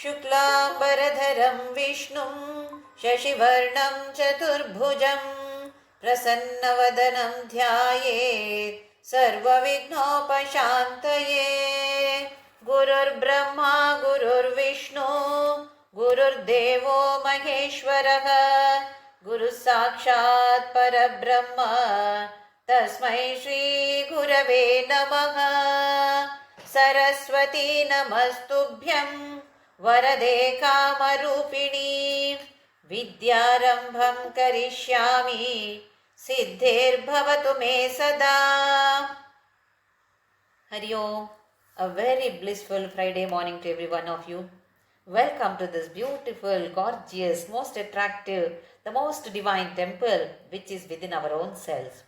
शुक्लाम्बरधरं विष्णुं शशिवर्णं चतुर्भुजं प्रसन्नवदनं ध्यायेत् सर्वविघ्नोपशान्तये। गुरुर्ब्रह्मा गुरुर्विष्णु गुरुर्देवो महेश्वरः गुरुः साक्षात् परब्रह्म तस्मै श्रीगुरवे नमः। सरस्वती नमस्तुभ्यं वरदे कामरूपिणी विद्यारम्भं करिष्यामि सिद्धिर्भवतु मे सदा। Hari Om. A very blissful Friday morning to every one of you. Welcome to this beautiful, gorgeous, most attractive, the most divine temple which is within our own selves.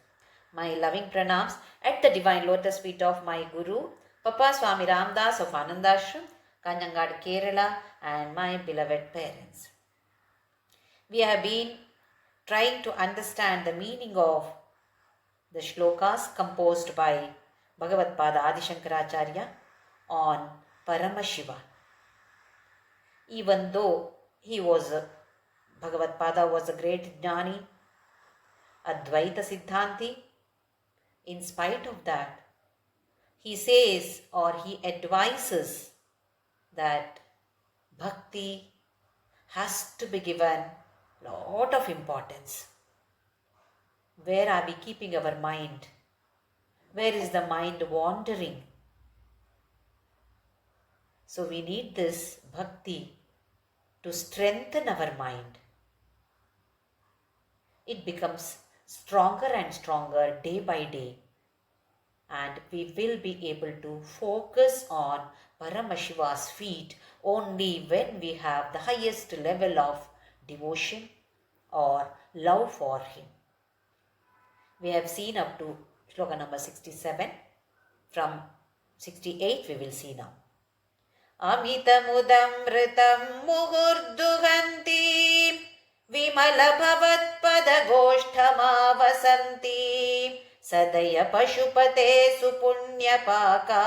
My loving pranams at the divine lotus feet of my Guru, Papa Swami Ramdas of Anandashram, Kanjangad, Kerala, and my beloved parents. We have been trying to understand the meaning of the shlokas composed by Bhagavad Pada Adi Shankaracharya on Paramashiva. Even though Bhagavad Pada was a great Jnani, Advaita Siddhanti, in spite of that, he says or he advises that bhakti has to be given lot of importance. Where are we keeping our mind? Where is the mind wandering? So we need this bhakti to strengthen our mind. It becomes stronger and stronger day by day, and we will be able to focus on Paramashiva's feet only when we have the highest level of devotion or love for him. We have seen up to Shloka number 67. From 68 we will see now. Amitamudam ritam muhurduhanti Vimala bhavat pada goshtama vasanti Sadaya pashupate supunyapaka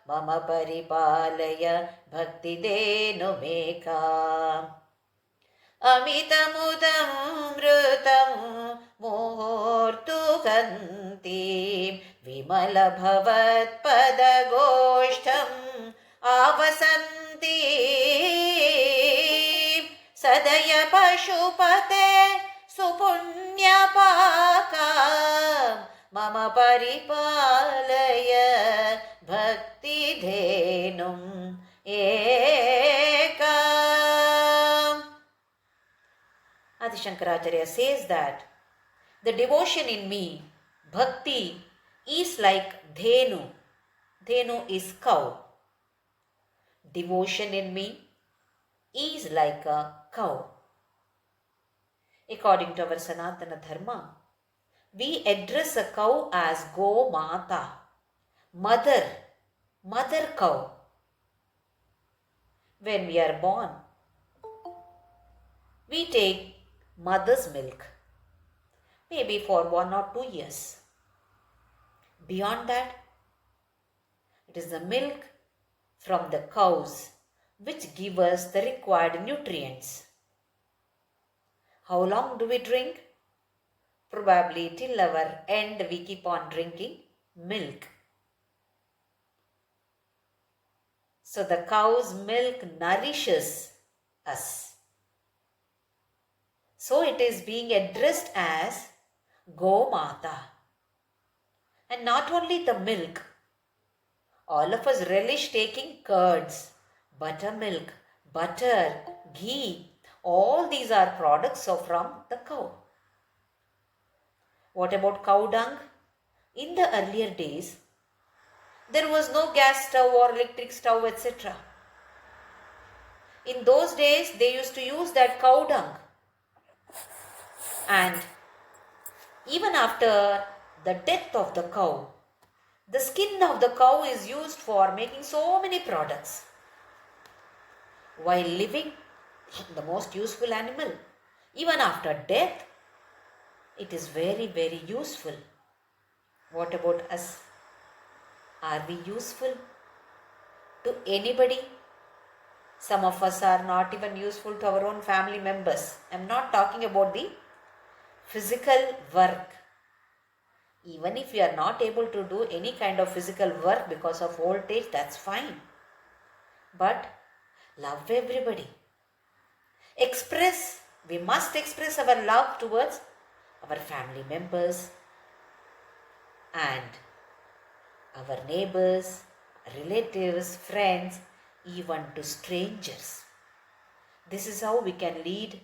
Mama paripalaya bhakti denu meka. Amitamudam mrutam muhurtukanti Vimala bhavat pada goshtam avasanti Sadaya pashupate supunyapaka Mama paripalaya bhakti dhenum eka. Adi Shankaracharya says that the devotion in me, bhakti, is like dhenu. Dhenu is cow. Devotion in me is like a cow. According to our Sanatana Dharma, we address a cow as Go Mata, mother cow. When we are born, we take mother's milk, maybe for 1 or 2 years. Beyond that, it is the milk from the cows which give us the required nutrients. How long do we drink? Probably till our end we keep on drinking milk. So the cow's milk nourishes us. So it is being addressed as Go Mata. And not only the milk, all of us relish taking curds, buttermilk, butter, ghee. All these are products from the cow. What about cow dung? In the earlier days, there was no gas stove or electric stove, etc. In those days, they used to use that cow dung. And Even after the death of the cow, the skin of the cow is used for making so many products. While living, the most useful animal, even after death, it is very, very useful. What about us? Are we useful to anybody? Some of us are not even useful to our own family members. I am not talking about the physical work. Even if we are not able to do any kind of physical work because of old age, that's fine. But love everybody. We must express our love towards our family members and our neighbors, relatives, friends, even to strangers. This is how we can lead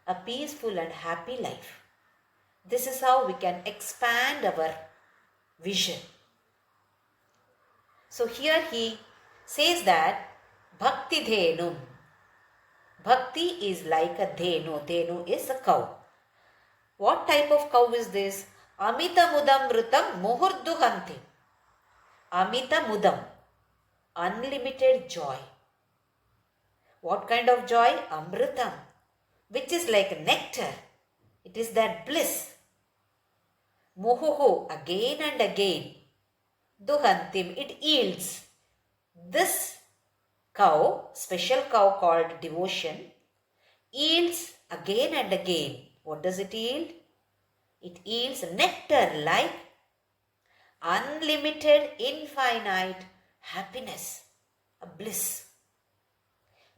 a peaceful and happy life. This is how we can expand our vision. So here he says that Bhakti Dhenum. Bhakti is like a dhenu. Dhenu is a cow. What type of cow is this? Amita mudam mrutam muhurduhanti. Amita mudam. Unlimited joy. What kind of joy? Amritam, which is like nectar. It is that bliss. Muhuhu, again and again. Duhantim, it yields. This cow, special cow called devotion, yields again and again. What does it yield? It yields nectar like unlimited, infinite happiness, a bliss.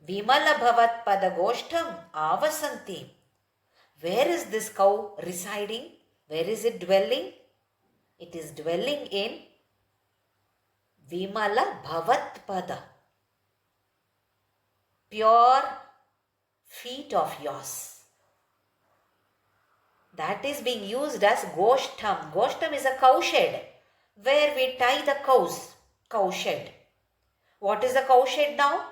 Vimala bhavat padagoshtam avasanti. Where is this cow residing? Where is it dwelling? It is dwelling in Vimala bhavat pada. Pure feet of yours. That is being used as goshtam. Goshtam is a cowshed where we tie the cows. Cowshed. What is the cowshed now?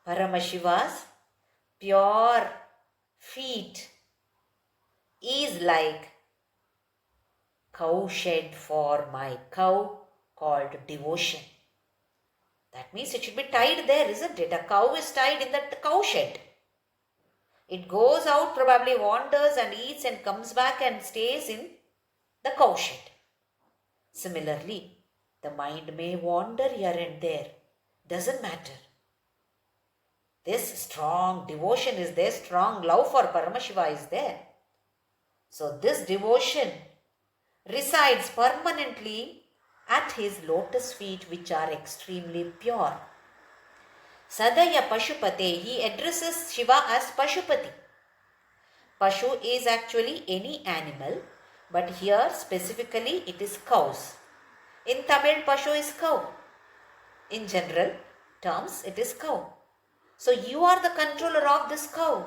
Paramashiva's pure feet is like cowshed for my cow called devotion. That means it should be tied there, isn't it? A cow is tied in that cowshed. It goes out, probably wanders and eats and comes back and stays in the cowshed. Similarly, the mind may wander here and there. Doesn't matter. This strong devotion is there, strong love for Paramashiva is there. So this devotion resides permanently at his lotus feet, which are extremely pure. Sadaya Pashupate, he addresses Shiva as Pashupati. Pashu is actually any animal, but here specifically it is cows. In Tamil, Pashu is cow. In general terms, it is cow. So you are the controller of this cow.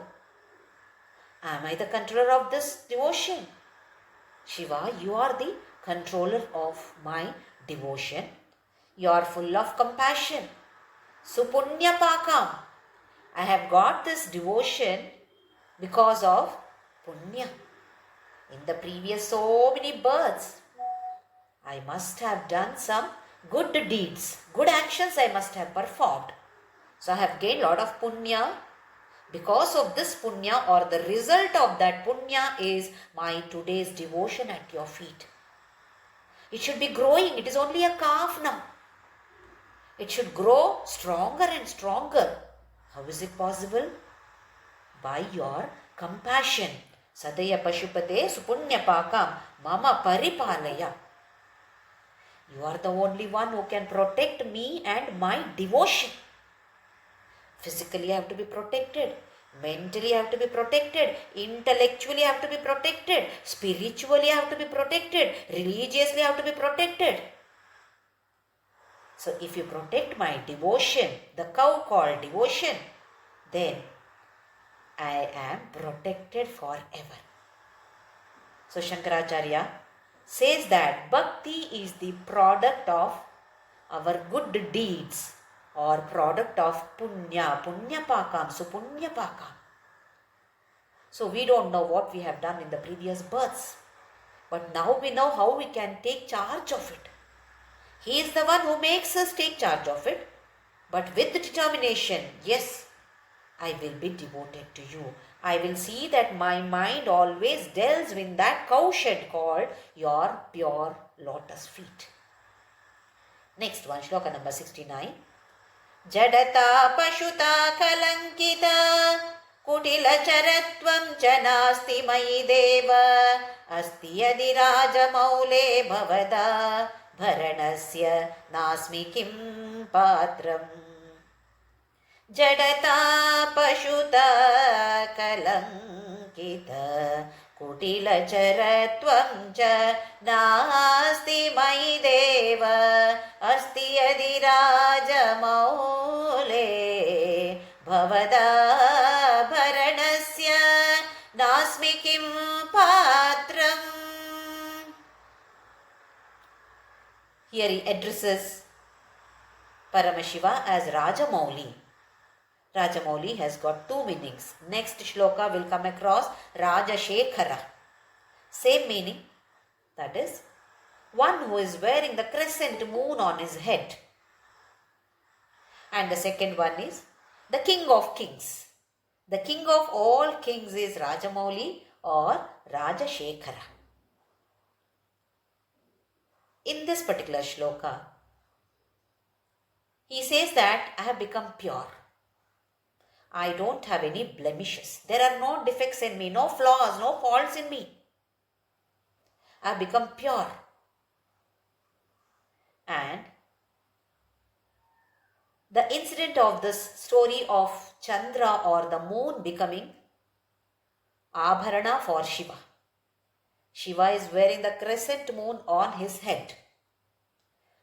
Am I the controller of this devotion? Shiva, you are the controller of my devotion. You are full of compassion. Supunya pakam. I have got this devotion because of punya. In the previous so many births, I must have done some good deeds, good actions I must have performed. So I have gained a lot of punya. Because of this punya, or the result of that punya, is my today's devotion at your feet. It should be growing. It is only a calf now. It should grow stronger and stronger. How is it possible? By your compassion. Sadaya Pashupate Supunya Pakam Mama Paripalaya. You are the only one who can protect me and my devotion. Physically I have to be protected. Mentally I have to be protected. Intellectually I have to be protected. Spiritually I have to be protected. Religiously I have to be protected. So if you protect my devotion, the cow called devotion, then I am protected forever. So Shankaracharya says that Bhakti is the product of our good deeds, or product of punya, punya pakam, so punya pakam. So we don't know what we have done in the previous births. But now we know how we can take charge of it. He is the one who makes us take charge of it. But with determination, yes, I will be devoted to you. I will see that my mind always dwells in that cowshed called your pure lotus feet. Next one, Shloka number 69. Jadata pashuta kalankita kutila charatvam ch nasti mayi deva asti yadi raja maule bhavada bharanasya nasmi kim patram. Jadata pashuta kalankita kutila charatvam cha nasti mayi deva asti yadi raja maule bhavada bharanasya nasmi kim patram. Here he addresses Paramashiva as Rajamouli. Rajamouli has got two meanings. Next shloka will come across Rajashekhara. Same meaning, that is, one who is wearing the crescent moon on his head. And the second one is the King of Kings. The King of all kings is Rajamouli or Rajashekhara. In this particular shloka, he says that I have become pure. I don't have any blemishes. There are no defects in me, no flaws, no faults in me. I have become pure. And the incident of this story of Chandra or the moon becoming Abharana for Shiva. Shiva is wearing the crescent moon on his head.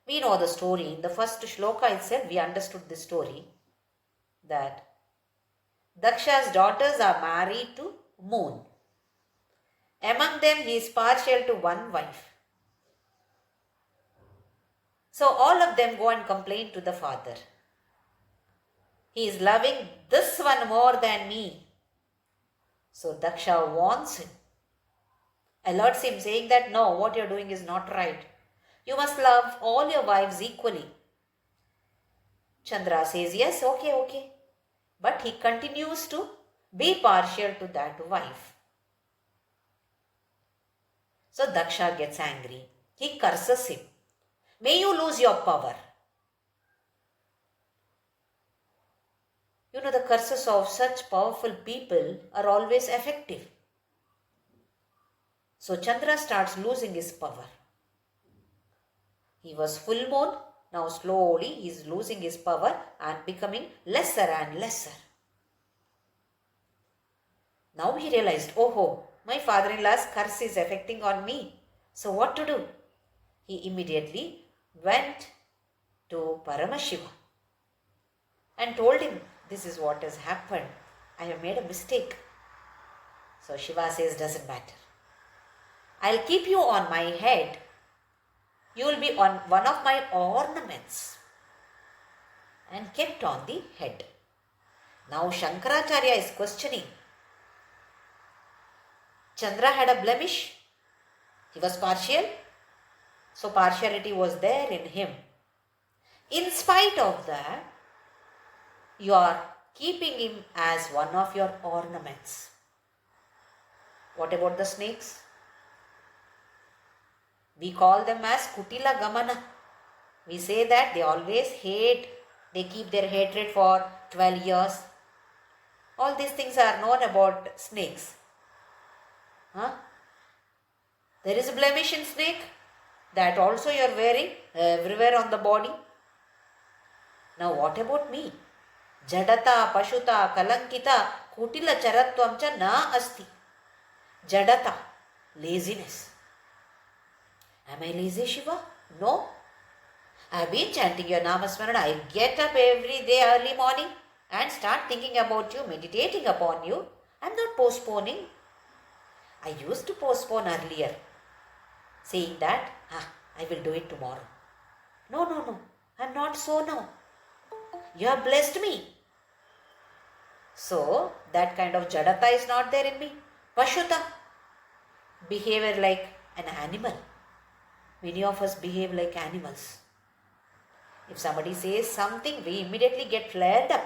We know the story. In the first shloka itself, we understood this story that Daksha's daughters are married to moon. Among them, he is partial to one wife. So all of them go and complain to the father. He is loving this one more than me. So Daksha warns him, alerts him, saying that no, what you are doing is not right. You must love all your wives equally. Chandra says, yes, okay. But he continues to be partial to that wife. So Daksha gets angry. He curses him. May you lose your power. You know, the curses of such powerful people are always effective. So Chandra starts losing his power. He was full moon. Now slowly he is losing his power and becoming lesser and lesser. Now he realized, oh, my father-in-law's curse is affecting on me. So what to do? He immediately went to Paramashiva and told him, this is what has happened. I have made a mistake. So Shiva says, doesn't matter. I'll keep you on my head. You will be on one of my ornaments. And kept on the head. Now Shankaracharya is questioning. Chandra had a blemish. He was partial. So partiality was there in him. In spite of that, you are keeping him as one of your ornaments. What about the snakes? We call them as Kutila Gamana. We say that they always hate. They keep their hatred for 12 years. All these things are known about snakes. There is a blemish in snake. That also you are wearing everywhere on the body. Now what about me? Jadata, Pashuta, Kalankita, Kutila Charatvam cha na asti. Jadata, laziness. Am I lazy, Shiva? No. I have been chanting your Namasmarana. I get up every day early morning and start thinking about you, meditating upon you. I am not postponing. I used to postpone earlier, saying that, I will do it tomorrow. No. I am not so now. You have blessed me. So, that kind of jadata is not there in me. Pashuta, behavior like an animal. Many of us behave like animals. If somebody says something, we immediately get flared up,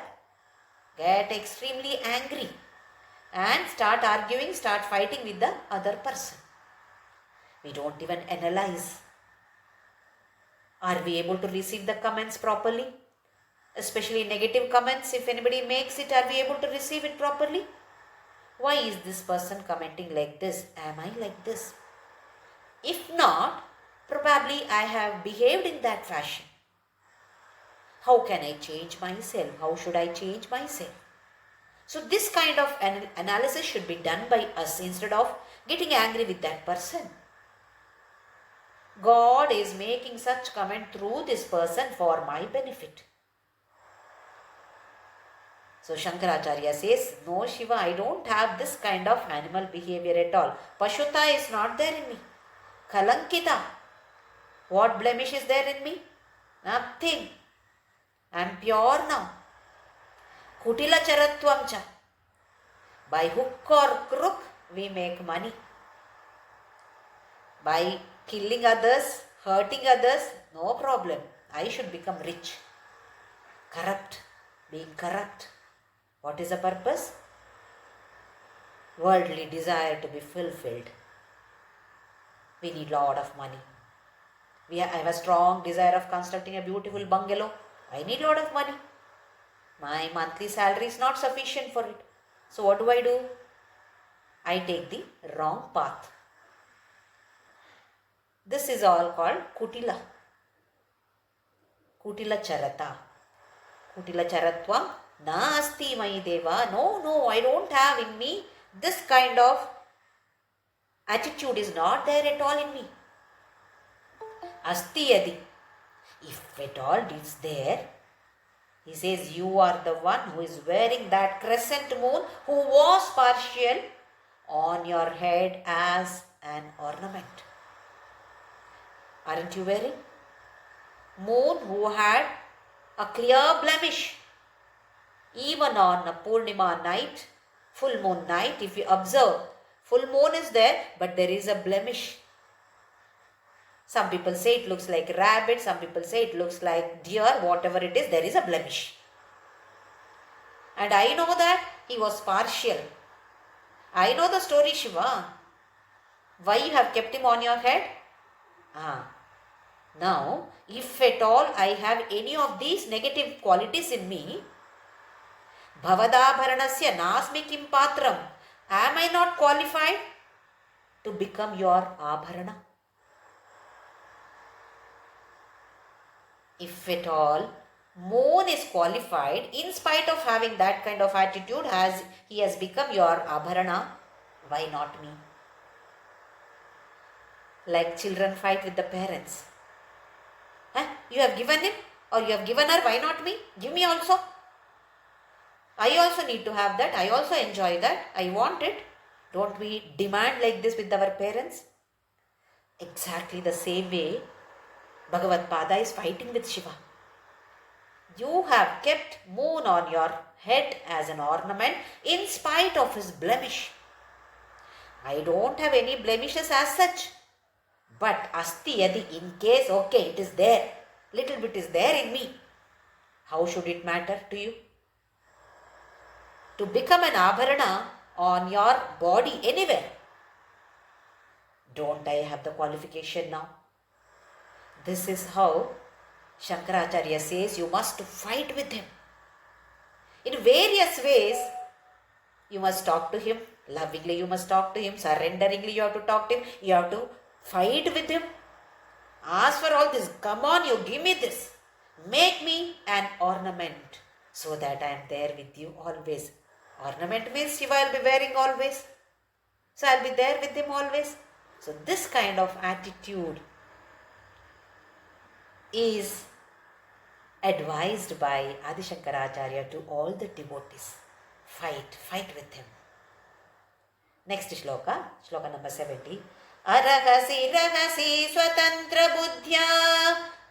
get extremely angry, and start arguing, start fighting with the other person. We don't even analyze. Are we able to receive the comments properly? Especially negative comments, if anybody makes it, are we able to receive it properly? Why is this person commenting like this? Am I like this? If not, probably I have behaved in that fashion. How can I change myself? How should I change myself? So this kind of analysis should be done by us instead of getting angry with that person. God is making such comment through this person for my benefit. So Shankaracharya says, no Shiva, I don't have this kind of animal behavior at all. Pashuta is not there in me. Kalankita. What blemish is there in me? Nothing. I am pure now. Kutila charatvam cha. By hook or crook, we make money. By killing others, hurting others, no problem. I should become rich. Corrupt. Being corrupt. What is the purpose? Worldly desire to be fulfilled. We need lot of money. I have a strong desire of constructing a beautiful bungalow. I need lot of money. My monthly salary is not sufficient for it. So what do? I take the wrong path. This is all called Kutila. Kutila Charata. Kutila Charatvam na asti mai deva. No, I don't have in me. This kind of attitude is not there at all in me. Asti yadi. If at all it is there, he says, you are the one who is wearing that crescent moon who was partial on your head as an ornament. Aren't you wearing? Moon who had a clear blemish. Even on a Purnima night, full moon night, if you observe, full moon is there, but there is a blemish. Some people say it looks like rabbit, some people say it looks like deer, whatever it is, there is a blemish. And I know that he was partial. I know the story, Shiva. Why you have kept him on your head? Now, if at all I have any of these negative qualities in me, Bhavadabharanasya nasmi kim patram. Am I not qualified to become your abharana? If at all moon is qualified, in spite of having that kind of attitude, as he has become your abharana, why not me? Like children fight with the parents. You have given him or you have given her, why not me? Give me also. I also need to have that. I also enjoy that. I want it. Don't we demand like this with our parents? Exactly the same way Bhagavad Pada is fighting with Shiva. You have kept moon on your head as an ornament in spite of his blemish. I don't have any blemishes as such. But asti yadi, in case, okay, it is there. Little bit is there in me. How should it matter to you? To become an abharana on your body anywhere. Don't I have the qualification now? This is how Shankaracharya says you must fight with him. In various ways, you must talk to him. Lovingly you must talk to him. Surrenderingly you have to talk to him. You have to fight with him. Ask for all this. Come on, you give me this. Make me an ornament so that I am there with you always. Ornament means Shiva will be wearing always. So I will be there with him always. So this kind of attitude is advised by Adi Shankaracharya to all the devotees. Fight with him. Next shloka, shloka number 70. Arahasi rahasi swatantra buddhya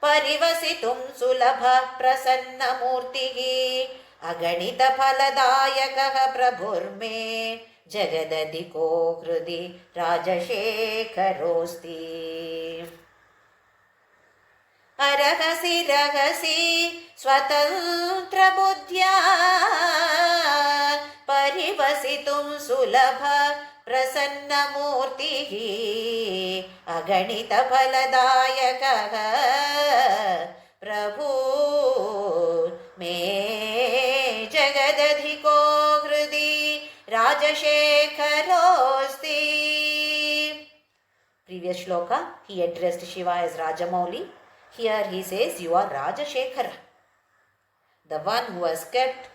parivasitum sulabha prasanna murtihi aganita phaladayakaha prabhurme जगदधिको हृदि राजशेखरोऽस्ति अरहसि रहसि स्वतन्त्रबुद्ध्या परिवसितुं सुलभ प्रसन्नमूर्तिः अगणितफलदायकः प्रभु मे जगदधिको हृदि राजशेखरोऽस्ति. Previous shloka, he addressed Shiva as Rajamouli. Here he says, you are Rajashekhara, the one who has kept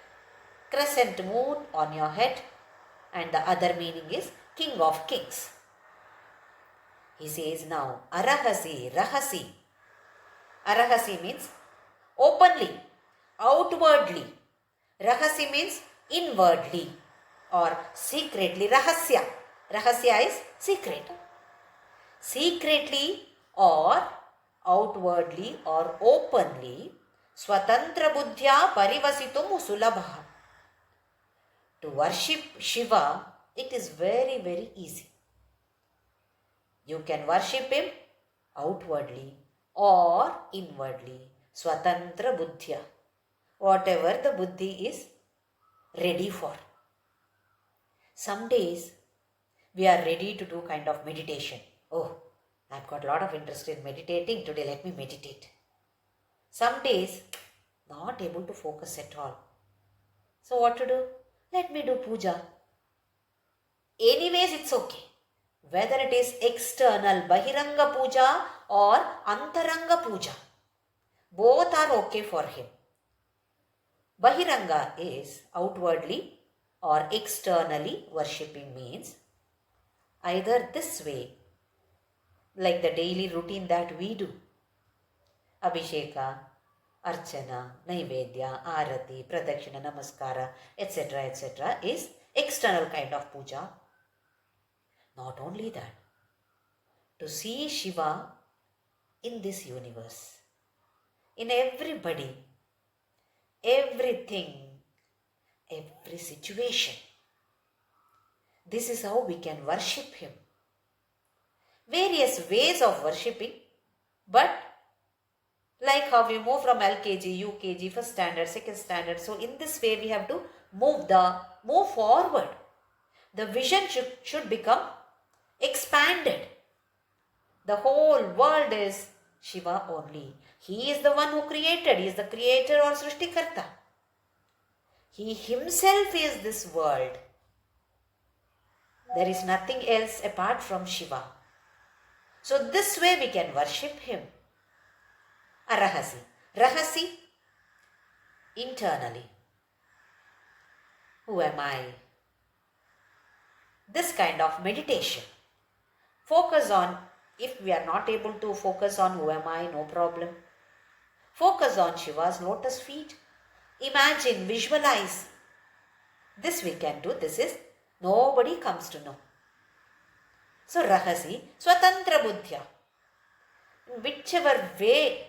crescent moon on your head, and the other meaning is King of Kings. He says now, Arahasi, Rahasi. Arahasi means openly, outwardly. Rahasi means inwardly or secretly. Rahasya. Rahasya is secret. Secretly or outwardly or openly, Swatantra Buddhya Parivasitum Sulabha. To worship Shiva, it is very, very easy. You can worship him outwardly or inwardly. Swatantra Buddhya. Whatever the buddhi is ready for. Some days we are ready to do kind of meditation. Oh, I've got a lot of interest in meditating. Today let me meditate. Some days, not able to focus at all. So what to do? Let me do puja. Anyways, it's okay. Whether it is external Bahiranga puja or Antaranga puja. Both are okay for him. Bahiranga is outwardly or externally worshipping means either this way, like the daily routine that we do. Abhisheka, Archana, Naivedya, Arati, Pradakshina, Namaskara, etc. is external kind of puja. Not only that, to see Shiva in this universe, in everybody, everything, every situation. This is how we can worship him. Various ways of worshipping, but like how we move from LKG, UKG, first standard, second standard. So in this way we have to move forward. The vision should become expanded. The whole world is Shiva only. He is the one who created. He is the creator or Srishtikarta. He himself is this world. There is nothing else apart from Shiva. So this way we can worship him. Arahasi. Rahasi, internally. Who am I? This kind of meditation. Focus on, if we are not able to focus on who am I, no problem. Focus on Shiva's lotus feet. Imagine, visualize. This we can do. This is, nobody comes to know. So Rahasi, Swatantra Buddhya. In whichever way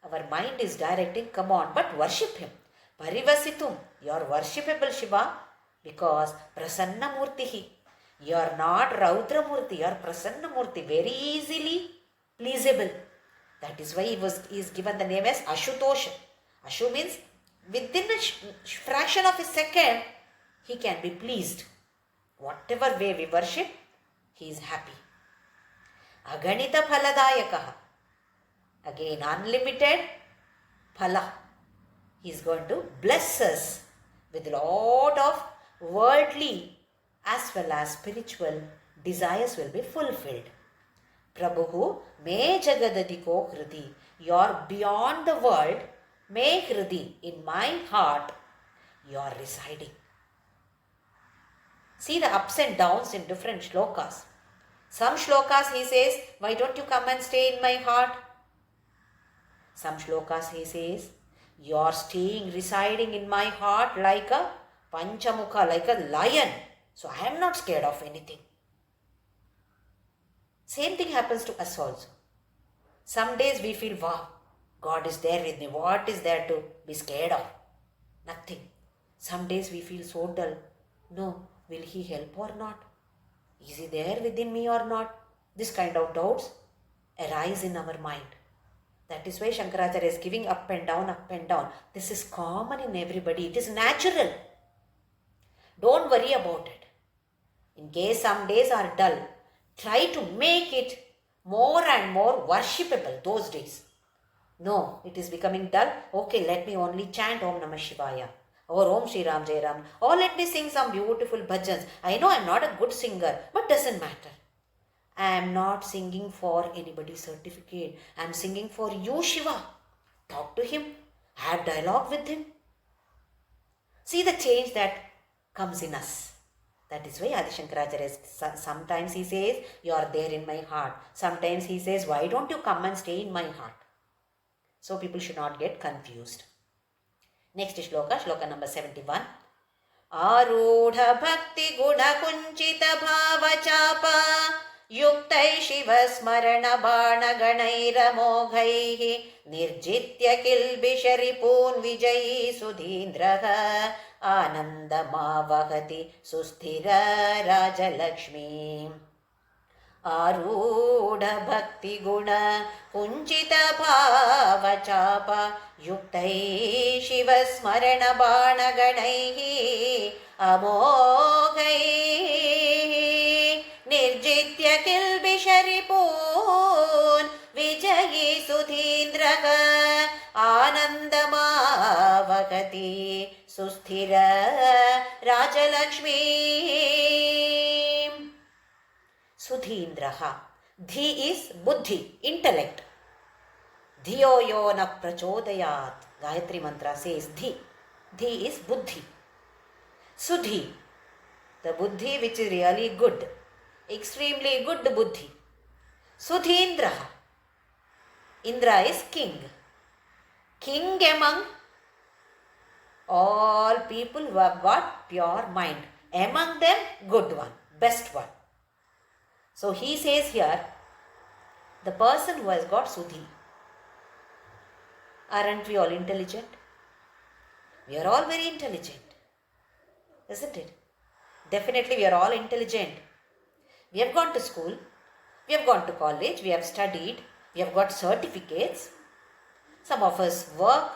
our mind is directing, come on, but worship him. Parivasitum, you are worshipable Shiva because Prasanna Murtihi. You are not Raudra Murti, you are Prasanna Murti, very easily pleasable. That is why he is given the name as Ashutosha. Ashu means within a fraction of a second, he can be pleased. Whatever way we worship, he is happy. Aganita Phaladayakaha. Again, unlimited phala. He is going to bless us with a lot of worldly as well as spiritual desires will be fulfilled. Prabhu, me jagadadiko hridi. You are beyond the world. Me hridi. In my heart, you are residing. See the ups and downs in different shlokas. Some shlokas he says, why don't you come and stay in my heart? Some shlokas he says, you are staying, residing in my heart like a panchamukha, like a lion. So I am not scared of anything. Same thing happens to us also. Some days we feel, wow, God is there with me. What is there to be scared of? Nothing. Some days we feel so dull. No, Will he help or not? Is he there within me or not? This kind of doubts arise in our mind. That is why Shankaracharya is giving up and down, up and down. This is common in everybody. It is natural. Don't worry about it. In case some days are dull, try to make it more and more worshipable those days. No, it is becoming dull. Okay, let me only chant Om Namah Shivaya or Om Shri Ram Jai Ram, or let me sing some beautiful bhajans. I know I am not a good singer, but doesn't matter. I am not singing for anybody's certificate. I am singing for you, Shiva. Talk to him. Have dialogue with him. See the change that comes in us. That is why Adi Shankaracharya, sometimes he says, you are there in my heart. Sometimes he says, why don't you come and stay in my heart? So people should not get confused. Next shloka, shloka number 71. Arudha bhakti guna kunchita bhava chapa yuktai shiva smarana bana ganaira moghaihi nirjitya kilbishari poon vijayi sudhindraha आनन्दमावहति सुस्थिरा Rajalakshmi आरूढभक्तिगुण कुञ्चितभावचाप युक्तैः शिवस्मरणबाणगणैः अमोघैः निर्जित्य किल्बिषरिपून् विजयी सुधीन्द्रः आनन्दमावहति सुस्थिर Rajalakshmi Sudhindraha. Dhi is buddhi, intellect. Dhiyo yo na prachodayat. Gayatri mantra says dhi. Dhi is buddhi. Sudhi, the buddhi which is really good. Extremely good buddhi. Sudhindraha. Indra is king. King among all people who have got pure mind. Among them, good one, best one. So he says here, the person who has got Sudhi. Aren't we all intelligent? We are all very intelligent, isn't it? Definitely we are all intelligent. We have gone to school, we have gone to college, we have studied, we have got certificates. Some of us work,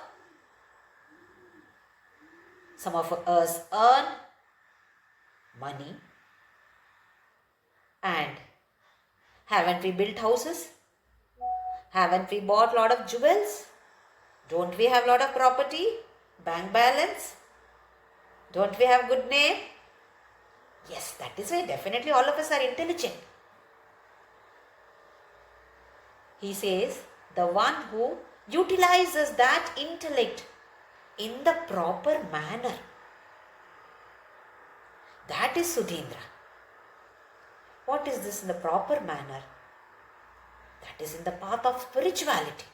some of us earn money, and haven't we built houses? Haven't we bought lot of jewels? Don't we have lot of property? Bank balance? Don't we have good name? Yes, that is why definitely all of us are intelligent. He says, the one who utilizes that intellect in the proper manner, that is Sudhindra. What is this in the proper manner? That is in the path of spirituality.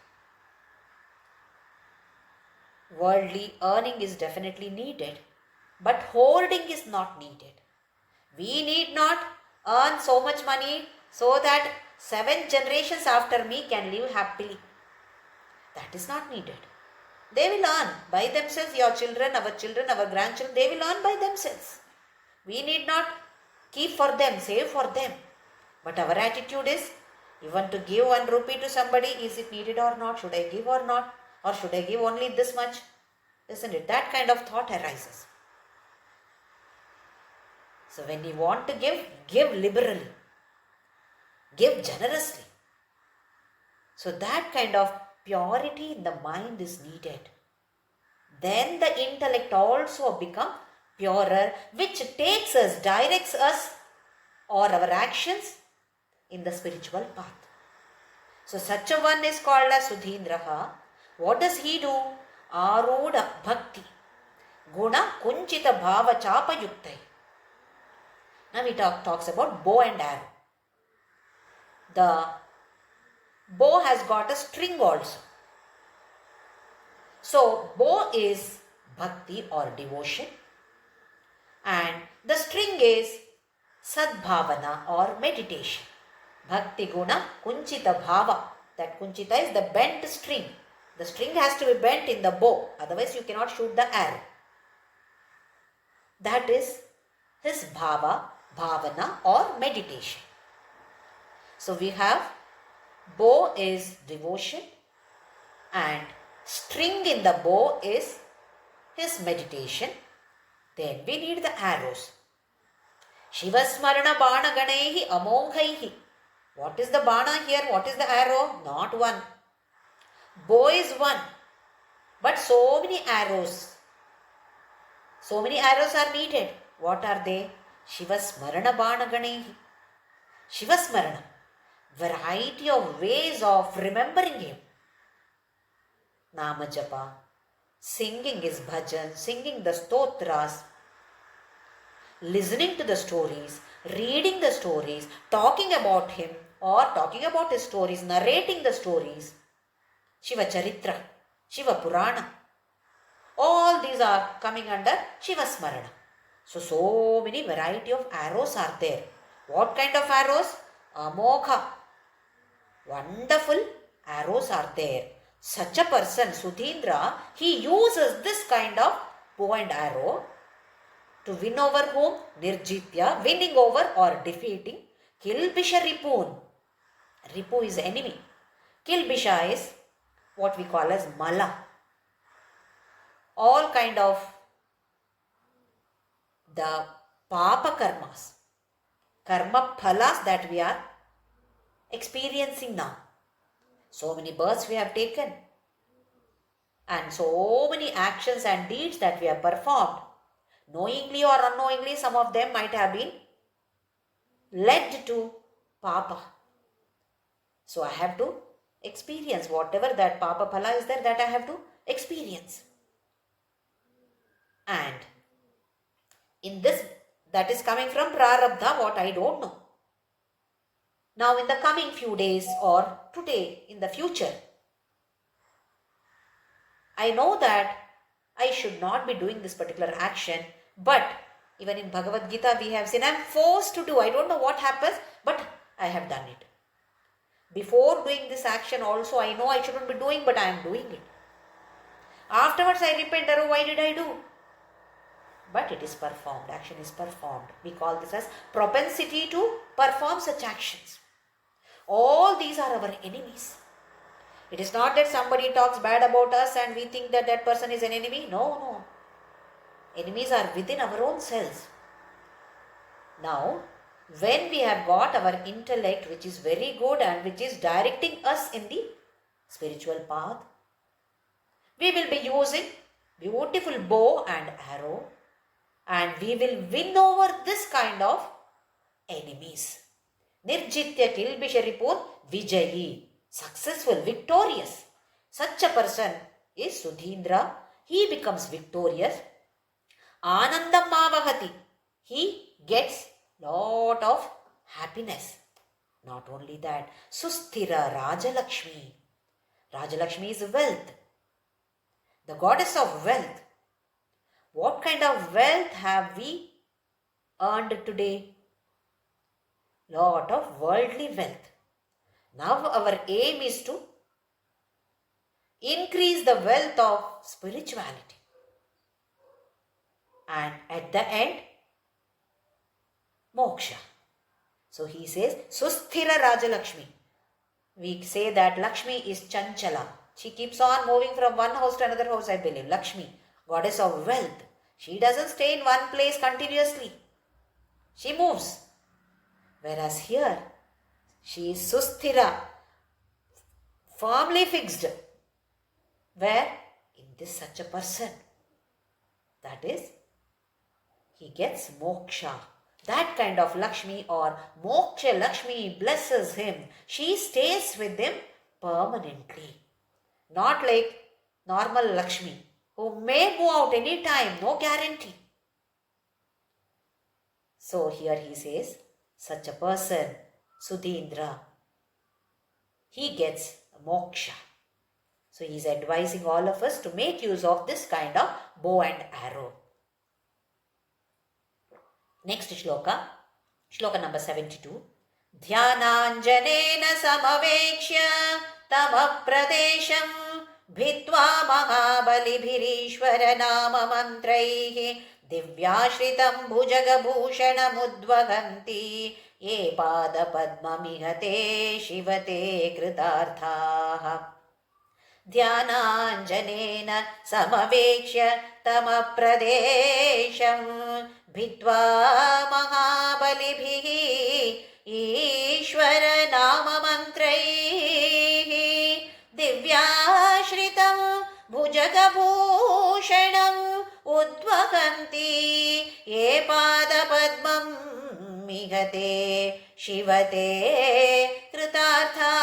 Worldly earning is definitely needed, but hoarding is not needed. We need not earn so much money so that 7 generations after me can live happily. That is not needed. They will earn by themselves, your children, our grandchildren, they will earn by themselves. We need not keep for them, save for them. But our attitude is, you want to give 1 rupee to somebody, is it needed or not? Should I give or not? Or should I give only this much? Isn't it? That kind of thought arises. So when you want to give liberally. Give generously. So that kind of purity in the mind is needed. Then the intellect also become purer, which takes us, directs us or our actions in the spiritual path. So such a one is called as Sudhindraha. What does he do? Arudha bhakti guna kunchita bhava chapa yuktai. Now he talks about bow and arrow. The bow has got a string also. So bow is bhakti or devotion, and the string is sadbhavana or meditation. Bhakti guna kunchita bhava. That kunchita is the bent string. The string has to be bent in the bow, otherwise you cannot shoot the arrow. That is his bhava, bhavana or meditation. So we have bow is devotion and string in the bow is his meditation. Then we need the arrows. Shivasmarana bana ganehi amoghaihi. What is the bana here? What is the arrow? Not one. Bow is one. But so many arrows. So many arrows are needed. What are they? Shivasmarana bana ganehi. Shivasmarana. Variety of ways of remembering him. Nama japa. Singing his bhajan. Singing the stotras. Listening to the stories, reading the stories, talking about him or talking about his stories, narrating the stories. Shiva Charitra, Shiva Purana. All these are coming under Shiva Smarana. So many variety of arrows are there. What kind of arrows? Amogha. Wonderful arrows are there. Such a person, Sudhindra, he uses this kind of bow and arrow to win over whom? Nirjitya, winning over or defeating. Kilbisha Ripun. Ripu is enemy. Kilbisha is what we call as Mala. All kind of the Papa karmas, karma phalas that we are experiencing now. So many births we have taken and so many actions and deeds that we have performed. Knowingly or unknowingly, some of them might have been led to Papa. So I have to experience whatever that Papa phala is there, that I have to experience. And in this, that is coming from Prarabdha, what I don't know. Now in the coming few days or today, in the future, I know that I should not be doing this particular action, but even in Bhagavad Gita we have seen I am forced to do. I don't know what happens, but I have done it. Before doing this action also I know I shouldn't be doing, but I am doing it. Afterwards I repent, oh, why did I do? But it is performed, action is performed. We call this as propensity to perform such actions. All these are our enemies. It is not that somebody talks bad about us and we think that that person is an enemy. No. Enemies are within our own selves. Now, when we have got our intellect, which is very good and which is directing us in the spiritual path, we will be using beautiful bow and arrow and we will win over this kind of enemies. Nirjitya kilbisharipur vijayi. Successful, victorious. Such a person is Sudhindra. He becomes victorious. Anandam mavahati. He gets lot of happiness. Not only that, Susthira Rajalakshmi. Rajalakshmi is wealth. The goddess of wealth. What kind of wealth have we earned today? Lot of worldly wealth. Now our aim is to increase the wealth of spirituality. And at the end, moksha. So he says, Susthira Rajalakshmi. We say that Lakshmi is Chanchala. She keeps on moving from one house to another house, I believe. Lakshmi, goddess of wealth. She doesn't stay in one place continuously. She moves. Whereas here, she is Susthira, firmly fixed. Where? In this such a person. That is, he gets moksha. That kind of Lakshmi or Moksha Lakshmi blesses him. She stays with him permanently. Not like normal Lakshmi, who may move out any time, no guarantee. So here he says, such a person, Sudhindra, he gets moksha. So he is advising all of us to make use of this kind of bow and arrow. Next shloka, shloka number 72. Dhyananjanena samavekshya tamapradesham bhitva mahabalibhirishvara nama mantraihi दिव्याश्रितं भुजगभूषणमुद्वहन्ति ये पादपद्ममिहते शिवते कृतार्थाः ध्यानाञ्जनेन समवेक्ष्य तमप्रदेशं भित्त्वा महाबलिभिः ईश्वरनाममन्त्रैः दिव्याश्रितं भुजगभूषणम् उद्वहन्ति ये पादपद्मं मिहते शिवते कृतार्था.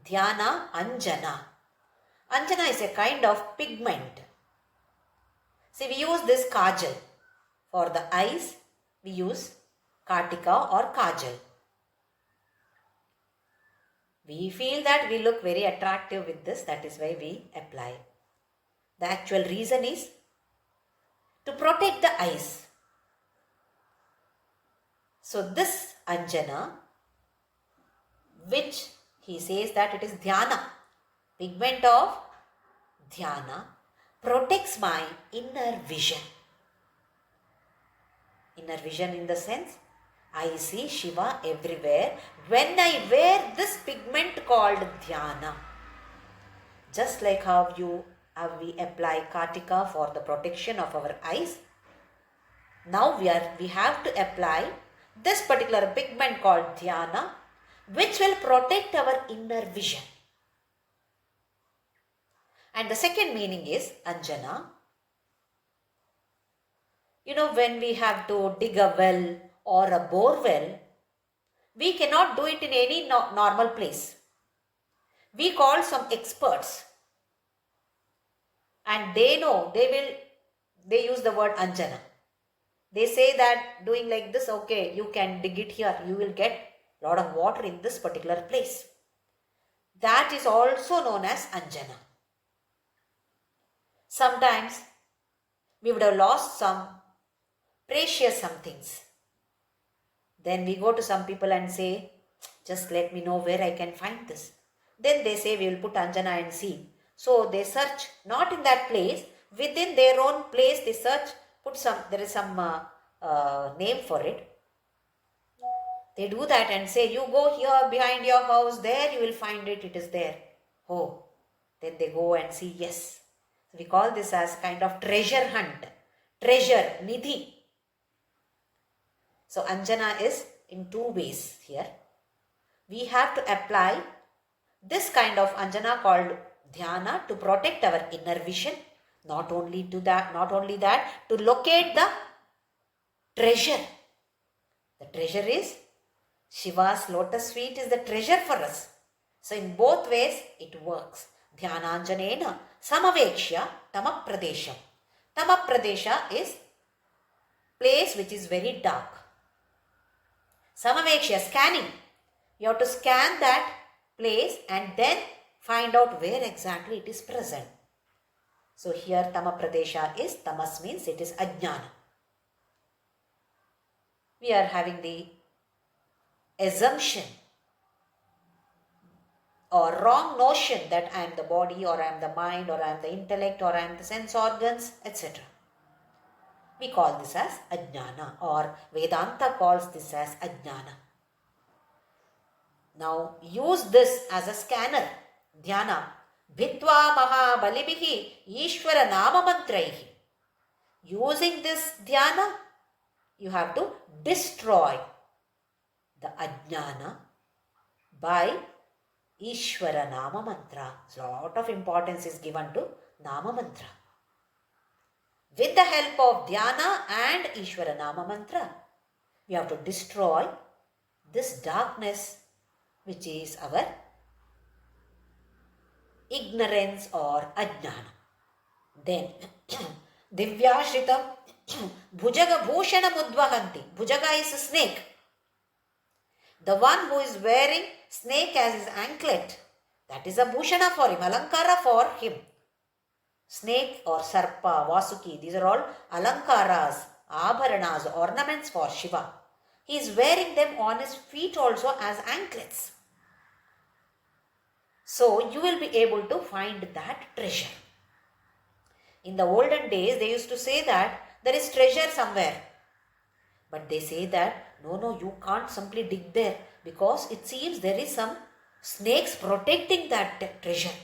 Dhyana Anjana. Anjana is a kind of pigment. See, we use this kajal. For the eyes, we use Kartika or kajal. We feel that we look very attractive with this, that is why we apply. The actual reason is to protect the eyes. So this Anjana, which he says that it is dhyana, pigment of dhyana, protects my inner vision. Inner vision in the sense, I see Shiva everywhere when I wear this pigment called dhyana. Just like how we apply Kartika for the protection of our eyes, now we have to apply this particular pigment called dhyana, which will protect our inner vision. And the second meaning is Anjana. When we have to dig a well or a bore well, we cannot do it in any normal place. We call some experts, and they use the word Anjana. They say that doing like this, okay, you can dig it here, you will get a lot of water in this particular place. That is also known as Anjana. Sometimes we would have lost some precious things. Then we go to some people and say, just let me know where I can find this. Then they say, we will put Anjana and see. So they search, not in that place, within their own place they search, there is some name for it. They do that and say, you go here behind your house, there you will find it, it is there. Oh, then they go and see, yes. So we call this as kind of treasure hunt, treasure, nidhi. So Anjana is in two ways here. We have to apply this kind of Anjana called dhyana to protect our inner vision. Not only that, to locate the treasure. The treasure is Shiva's lotus feet is the treasure for us. So in both ways it works. Dhyananjanena samavekshya tamapradesham. Tamapradesha is place which is very dark. Samavekshya, scanning. You have to scan that place and then find out where exactly it is present. So here Tamapradesha is, tamas means it is ajnana. We are having the assumption or wrong notion that I am the body or I am the mind or I am the intellect or I am the sense organs, etc. We call this as ajnana, or Vedanta calls this as ajnana. Now use this as a scanner, dhyana. Bhittva mahabalibihi Ishvara namamantraihi. Using this dhyana, you have to destroy the ajnana by Ishvara nama mantra. So a lot of importance is given to nama mantra. With the help of dhyana and Ishvara nama mantra, we have to destroy this darkness which is our ignorance or ajnana. Then Divyashritam Bhujaga Bhushanam Udvahanti. Bhujaga is a snake. The one who is wearing snake as his anklet, that is a bhushana for him, alankara for him. Snake or sarpa, vasuki, these are all alankaras, abharanas, ornaments for Shiva. He is wearing them on his feet also as anklets. So you will be able to find that treasure. In the olden days, they used to say that there is treasure somewhere. But they say that, no, you can't simply dig there because it seems there is some snakes protecting that treasure.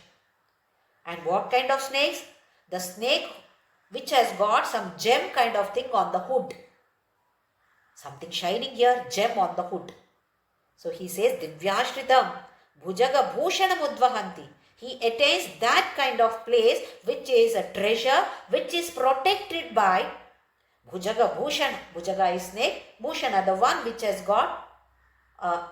And what kind of snakes? The snake which has got some gem kind of thing on the hood. Something shining here, gem on the hood. So he says, Divyashritam Bhujaga Bhushanam Udvahanti. He attains that kind of place which is a treasure which is protected by Bhujaga Bhushana. Bhujaga is snake. Bhushana, the one which has got a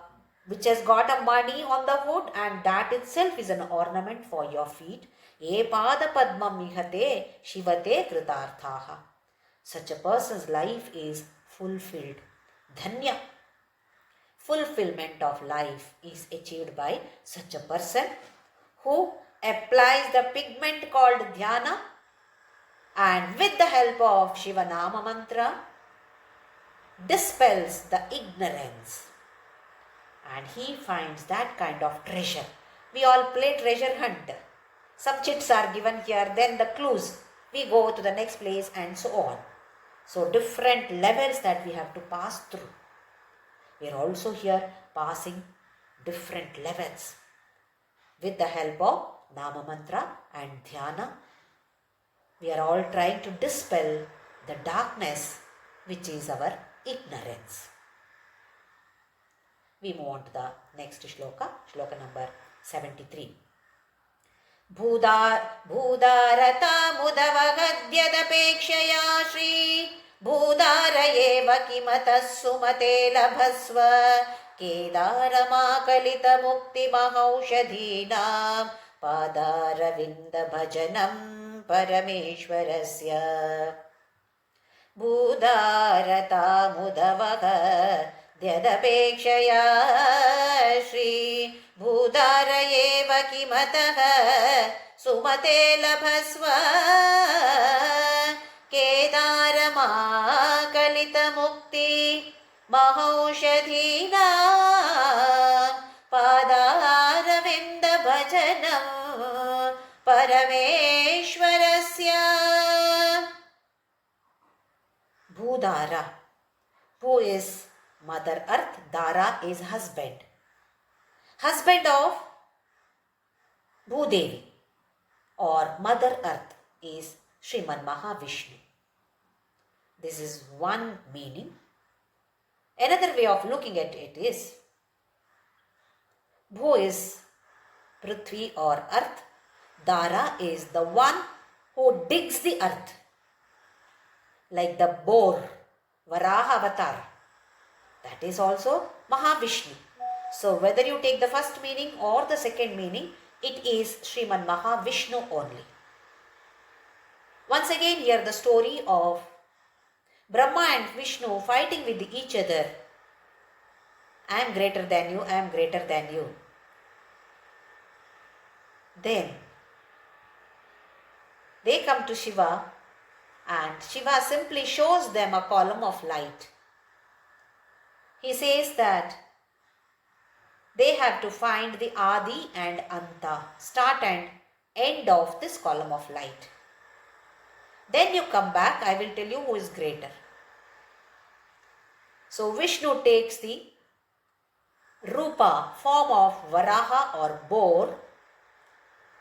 money on the hood, and that itself is an ornament for your feet. E pada padmam mihate shivate kritarthaha. Such a person's life is fulfilled. Dhanya. Fulfillment of life is achieved by such a person who applies the pigment called dhyana, and with the help of Shivanama mantra dispels the ignorance, and he finds that kind of treasure. We all play treasure hunt. Some chits are given here, then the clues. We go to the next place and so on. So different levels that we have to pass through. We are also here passing different levels. With the help of Nama Mantra and Dhyana, we are all trying to dispel the darkness which is our ignorance. We move on to the next shloka, shloka number 73. Bhudarata mudavagadhyadapekshaya shri Bhudarayeva kimatas sumate labhasva Kedaramakalitam mukti mahaushadhinam Padaravinda bhajanam parameshwarasya Bhudarata mudavaga Dyadapekshaya Shri Bhudarayeva kimataha Sumate labhasva Kedarama mukti Mahaushadhina Padaravinda bhajanam Parameshwarasya Bhudara. Who is Mother Earth? Dara is husband. Husband of Bhudevi or Mother Earth is Sriman Mahavishnu. This is one meaning. Another way of looking at it is Bhu is Prithvi or Earth. Dara is the one who digs the earth. Like the boar, Varaha avatar. That is also Mahavishnu. So whether you take the first meaning or the second meaning, it is Sriman Mahavishnu only. Once again here the story of Brahma and Vishnu fighting with each other. I am greater than you, I am greater than you. Then they come to Shiva and Shiva simply shows them a column of light. He says that they have to find the Adi and Anta, start and end of this column of light. Then you come back, I will tell you who is greater. So Vishnu takes the Rupa, form of Varaha or boar,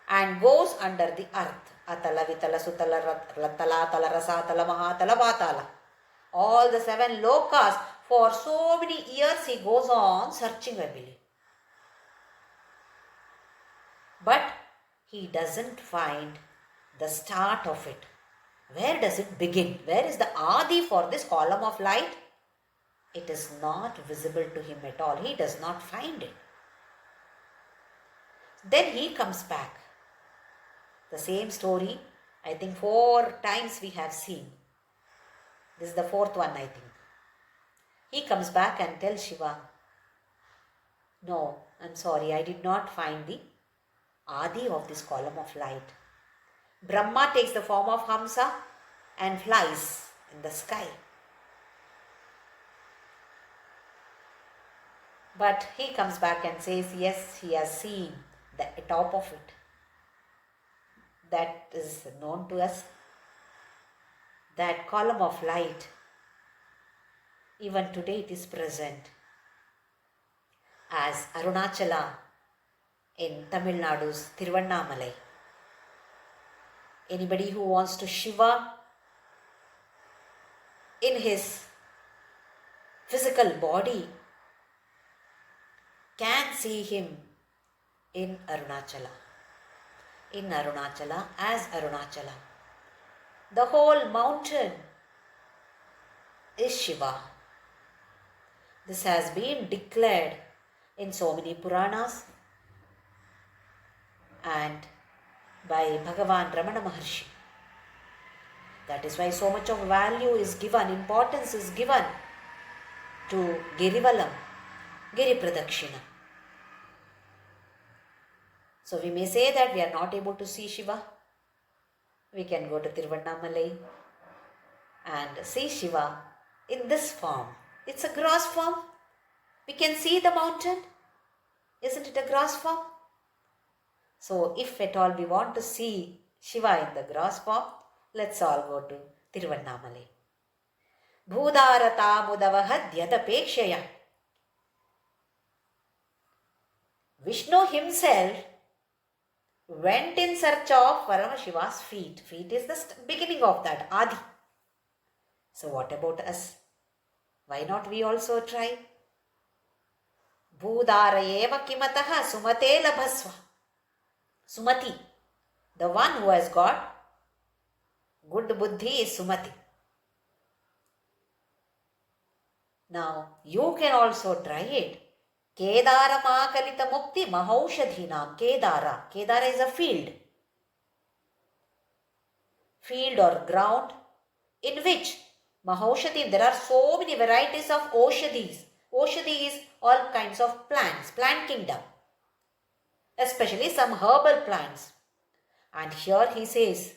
and goes under the earth. Atala, Vitala, Sutala, Ratala, Tala, Rasatala, Mahatala, Vatala. All the 7 lokas, for so many years he goes on searching, I believe. But he doesn't find the start of it. Where does it begin? Where is the Adi for this column of light? It is not visible to him at all. He does not find it. Then he comes back. The same story, I think 4 times we have seen. This is the 4th one, I think. He comes back and tells Shiva, no, I'm sorry, I did not find the Adi of this column of light. Brahma takes the form of Hamsa and flies in the sky. But he comes back and says, yes, he has seen the top of it. That is known to us. that column of light, even today it is present as Arunachala in Tamil Nadu's Tiruvannamalai. Anybody who wants to Shiva in his physical body can see him in Arunachala. In Arunachala as Arunachala. The whole mountain is Shiva. This has been declared in so many Puranas and by Bhagavan Ramana Maharshi. That is why so much of value is given, importance is given to Girivalam, Giri Pradakshina. So we may say that we are not able to see Shiva. We can go to Tiruvannamalai and see Shiva in this form. It's a gross form. We can see the mountain. Isn't it a gross form? So if at all we want to see Shiva in the gross form, let's all go to Tiruvannamalai. Bhudarata mudavahadyadapekshaya. Vishnu himself went in search of Paramashiva's feet. Feet is the beginning of that, Adi. So what about us? Why not we also try? Bhudarayeva kimataha sumate labhasva. Sumati, the one who has got good buddhi is Sumati. Now, you can also try it. Kedara makalita mukti mahaushadhinam. Kedara. Kedara is a field. Field or ground in which mahaushadhim, there are so many varieties of oshadhis. Oshadhi is all kinds of plants, plant kingdom. Especially some herbal plants. And here he says,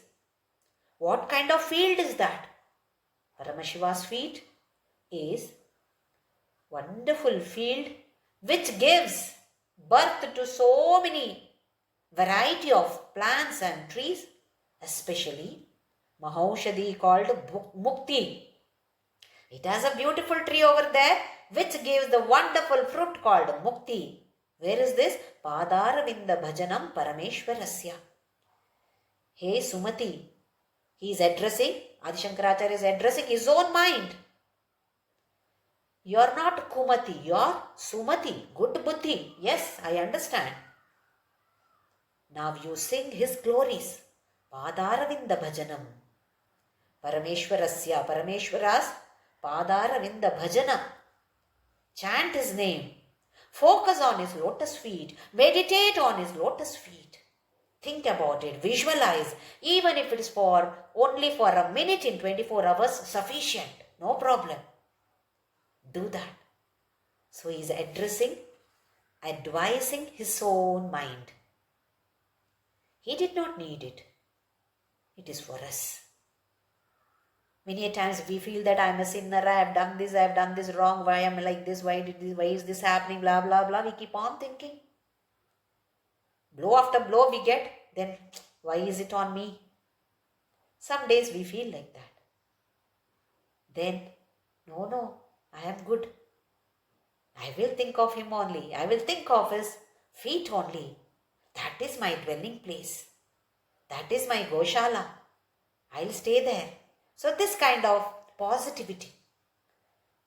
what kind of field is that? Paramashiva's feet is wonderful field which gives birth to so many variety of plants and trees, especially Mahaushadhi called Mukti. It has a beautiful tree over there which gives the wonderful fruit called Mukti. Where is this? Padaravinda Bhajanam Parameshwarasya. Hey Sumati, he is addressing, Adi Shankaracharya is addressing his own mind. You are not Kumati, you are Sumati, good buddhi. Yes, I understand. Now you sing his glories. Padaravinda Bhajanam. Parameshwarasya, Parameshwaras, Padaravinda Bhajanam. Chant his name. Focus on his lotus feet. Meditate on his lotus feet. Think about it. Visualize. Even if it is only for a minute in 24 hours, sufficient. No problem. Do that. So he is advising his own mind. He did not need it. It is for us. Many times we feel that I am a sinner, I have done this wrong, why am I like this, why is this happening, blah, blah, blah. We keep on thinking. Blow after blow we get, then why is it on me? Some days we feel like that. Then, no, I am good. I will think of him only. I will think of his feet only. That is my dwelling place. That is my Goshala. I will stay there. So this kind of positivity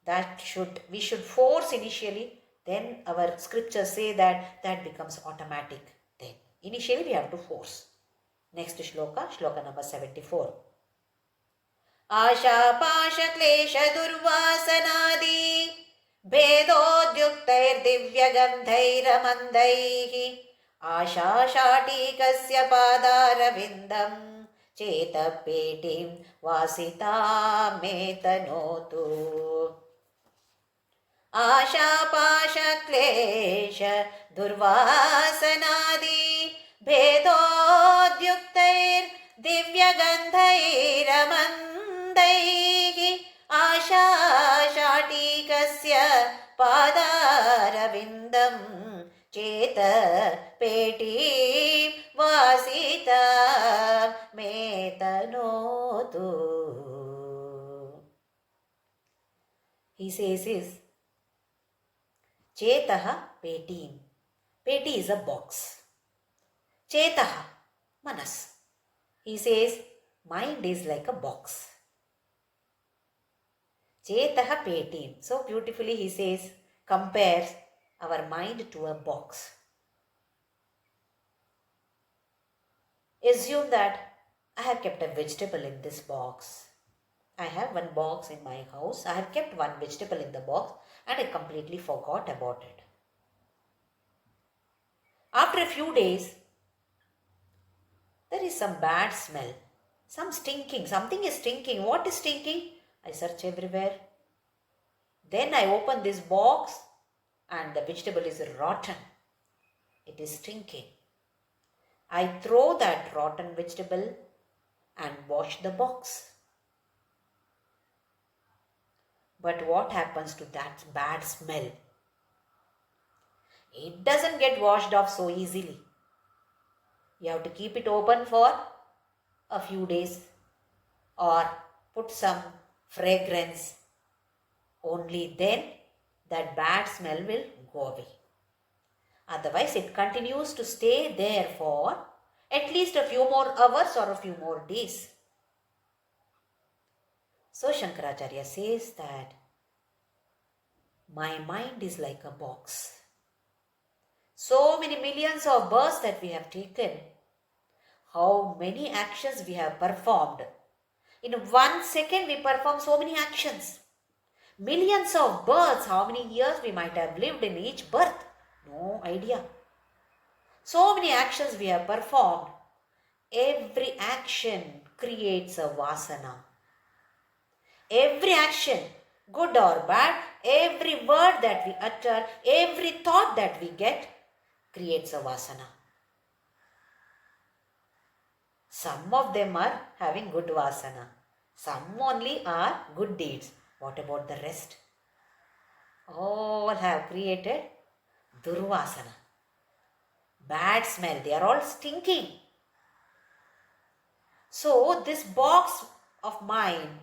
that we should force initially, then our scriptures say that becomes automatic. Then initially we have to force. Next shloka, shloka number 74. Asha pasha klesha durvasanadi भेदोद्युक्तैर् दिव्यगन्धैरमन्दैः आशाशाटीकस्य पादारविन्दं चेतपेटिं वासितामेतनोतु आशापाशक्लेश दुर्वासनादि भेदोद्युक्तैर् दिव्यगन्धैरमन्दैः आशाशाटीकस्य पादारविन्दं चेतपेटिं वासितामेतनोतु. he says is Chetaha Petim. Peti is a box. Chetaha, Manas. He says mind is like a box. Chetaha Petim. So beautifully he says, compares our mind to a box. Assume that I have kept a vegetable in this box. I have one box in my house. I have kept one vegetable in the box and I completely forgot about it. After a few days, there is some bad smell. Some stinking. Something is stinking. What is stinking? I search everywhere. Then I open this box and the vegetable is rotten. It is stinking. I throw that rotten vegetable and wash the box. But what happens to that bad smell? It doesn't get washed off so easily. You have to keep it open for a few days or put some fragrance. Only then that bad smell will go away. Otherwise, it continues to stay there for at least a few more hours or a few more days. So Shankaracharya says that my mind is like a box. So many millions of births that we have taken, how many actions we have performed. In 1 second we perform so many actions. Millions of births, how many years we might have lived in each birth? No idea. So many actions we have performed. Every action creates a vasana. Every action, good or bad, every word that we utter, every thought that we get creates a vasana. Some of them are having good vasana. Some only are good deeds. What about the rest? All have created durvasana. Bad smell. They are all stinking. So this box of mine,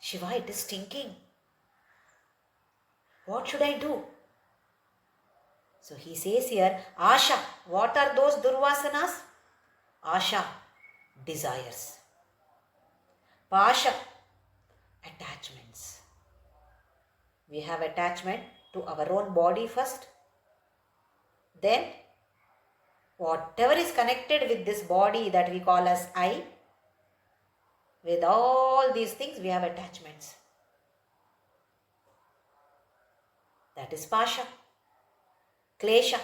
Shiva, it is stinking. What should I do? So he says here, Asha. What are those durvasanas? Asha, desires. Pasha, attachments. We have attachment to our own body first. Then, whatever is connected with this body that we call as I, with all these things we have attachments. That is Pasha. Klesha.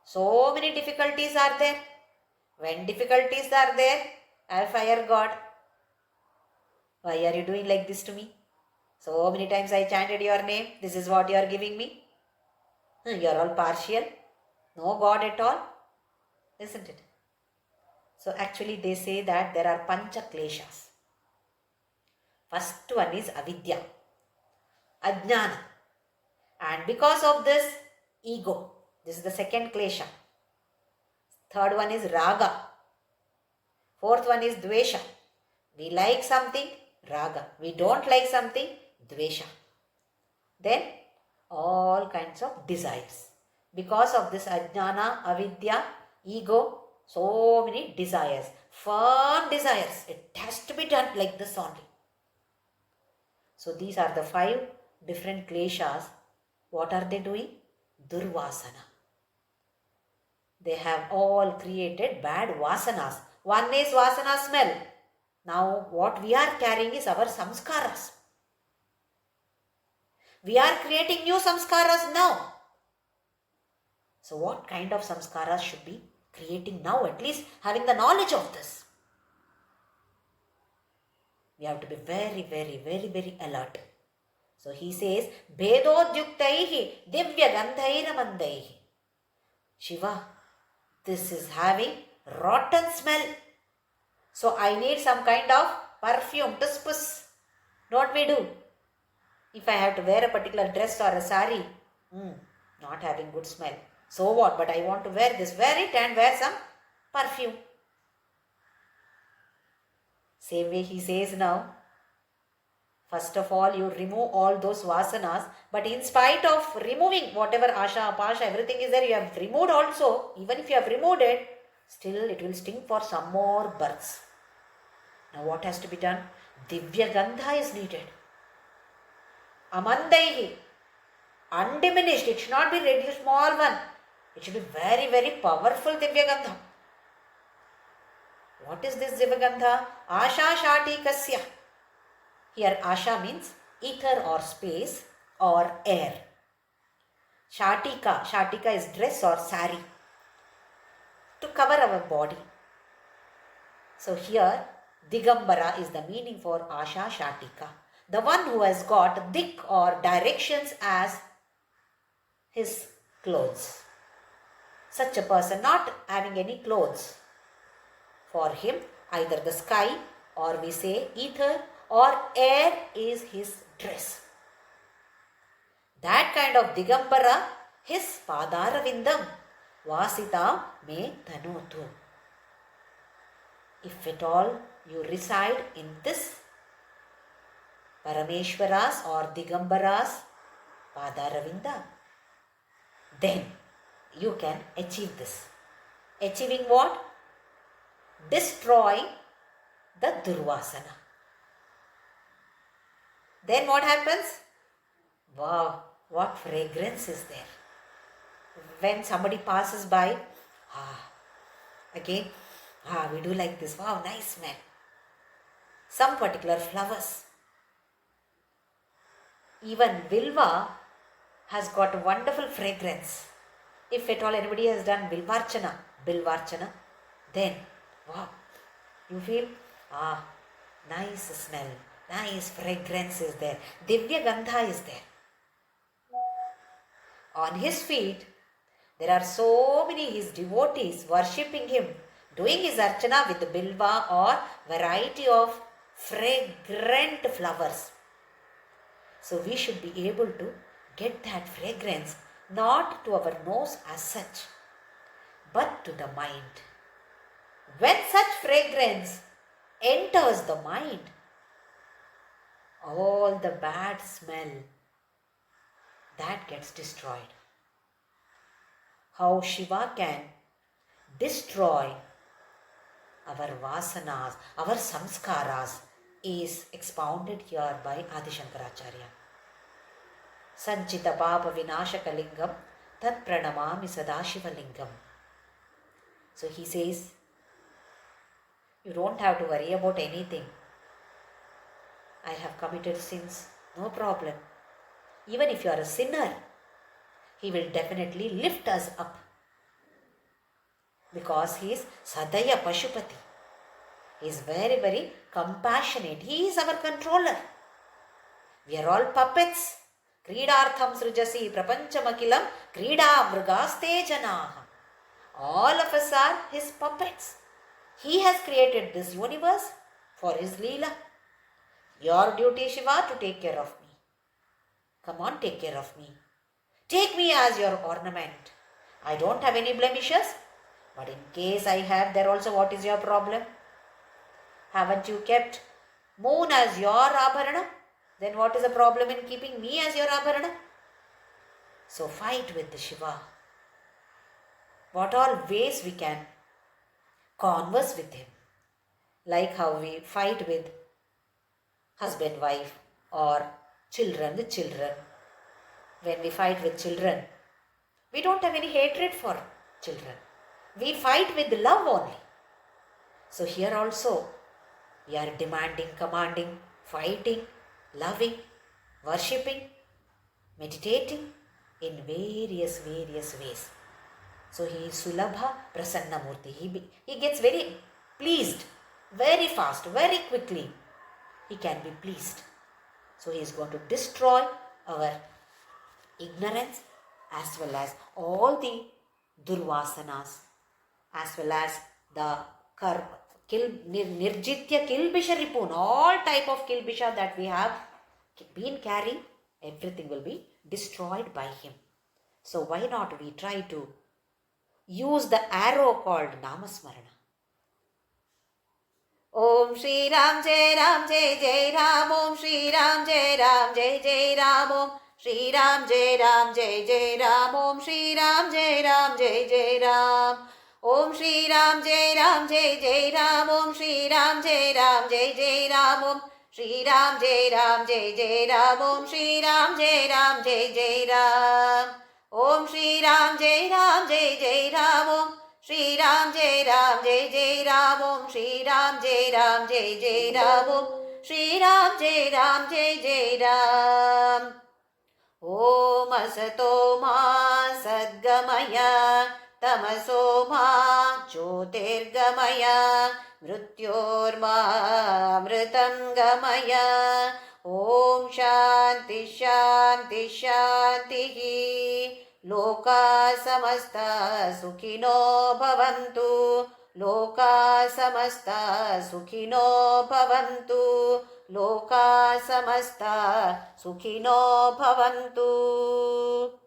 So many difficulties are there. When difficulties are there, I fire God. Why are you doing like this to me? So many times I chanted your name. This is what you are giving me. You are all partial. No God at all. Isn't it? So actually they say that there are pancha kleshas. First one is avidya, ajnana. And because of this, ego. This is the second klesha. Third one is raga. Fourth one is dvesha. We like something, raga. We don't like something, dvesha. Then all kinds of desires. Because of this ajnana, avidya, ego, so many desires. Firm desires. It has to be done like this only. So these are the 5 different kleshas. What are they doing? Durvasana. They have all created bad vasanas. One is vasana smell. Now what we are carrying is our samskaras. We are creating new samskaras now. So what kind of samskaras should be creating now? At least having the knowledge of this. We have to be very, very, very, very alert. So he says, Bhedodyuktaihi divya gandhairamandaihi. Shiva, this is having rotten smell. So I need some kind of perfume, tuspus. What we do? If I have to wear a particular dress or a sari, not having good smell. So what? But I want to wear this. Wear it and wear some perfume. Same way he says now, First of all, you remove all those vasanas, but in spite of removing whatever asha, apasha, everything is there, you have removed also. Even if you have removed it, still it will sting for some more births. Now what has to be done? Divya Gandha is needed. Amandaihi, undiminished. It should not be reduced, small one. It should be very, very powerful Divya Gandha. What is this Divya Gandha? Asha Shatikasya. Here Asha means ether or space or air. Shatika. Shatika is dress or sari to cover our body. So here Digambara is the meaning for Asha Shatika. The one who has got dik or directions as his clothes. Such a person not having any clothes. For him, either the sky or we say ether or air is his dress. That kind of Digambara, his Padaravindam, Vasita me Tanotu. If at all you reside in this Parameshwaras or Digambaras Padaravinda, then you can achieve this. Achieving what? Destroying the Durvasana. Then what happens? Wow, what fragrance is there. When somebody passes by, again, we do like this. Wow, nice smell. Some particular flowers. Even Vilva has got a wonderful fragrance. If at all anybody has done Bilvarchana, then wow, you feel nice smell, nice fragrance is there. Divya Gandha is there. On his feet, there are so many his devotees worshipping him, doing his archana with bilva or variety of fragrant flowers. So we should be able to get that fragrance not to our nose as such, but to the mind. When such fragrance enters the mind, all the bad smell that gets destroyed. How Shiva can destroy our vasanas, our samskaras is expounded here by Adi Shankaracharya. Sanchita Papa Vinashaka Lingam Tat Pranamami Sadashiva Lingam. So he says, you don't have to worry about anything. I have committed sins, no problem. Even if you are a sinner, he will definitely lift us up. Because he is Sadaya Pashupati. He is very, very compassionate. He is our controller. We are all puppets. Kridartham srujasi prapanchamakilam krida mrugaste janaha. All of us are his puppets. He has created this universe for his Leela. Your duty, Shiva, to take care of me. Come on, take care of me. Take me as your ornament. I don't have any blemishes, but in case I have, there also, what is your problem? Haven't you kept moon as your abharana? Then what is the problem in keeping me as your abharana? So fight with the Shiva. What all ways we can converse with him. Like how we fight with husband, wife, or children with children. When we fight with children, we don't have any hatred for children. We fight with love only. So here also, we are demanding, commanding, fighting, loving, worshipping, meditating in various ways. So he is Sulabha Prasanna Murti. He gets very pleased, very fast, very quickly. He can be pleased. So he is going to destroy our ignorance as well as all the Durvasanas, as well as the Nirjitya Kilbisha Ripun, all type of Kilbisha that we have been carrying, everything will be destroyed by him. So why not we try to use the arrow called Namasmarana. Om Shri Ram Jai Jai Ram. Om Shri Ram Jai Jai Ram. Om Shri Ram Jai Jai Ram. Om Shri Ram Jai Jai Ram. Om Shri Ram Jai Jai Ram. Om Shri Ram Jai Jai Ram. Om Shri Ram Jai Jai Ram. Om Shri Ram Jai Jai Ram. Om Shri Ram Jai Jai Ram. Om Shri Ram Jai Jai Ram. Om Shri Ram Jai Jai Ram. Om Shri Ram Jai Jai Ram. Om Asato Ma Sadgamaya Tamaso Ma Jyotirgamaya Mrityorma Amritam Gamaya. Om Shanti Shanti Shanti. Loka Samasta Sukhino Bhavantu. Loka Samasta Sukhino Bhavantu. Loka Samasta Sukhino Bhavantu.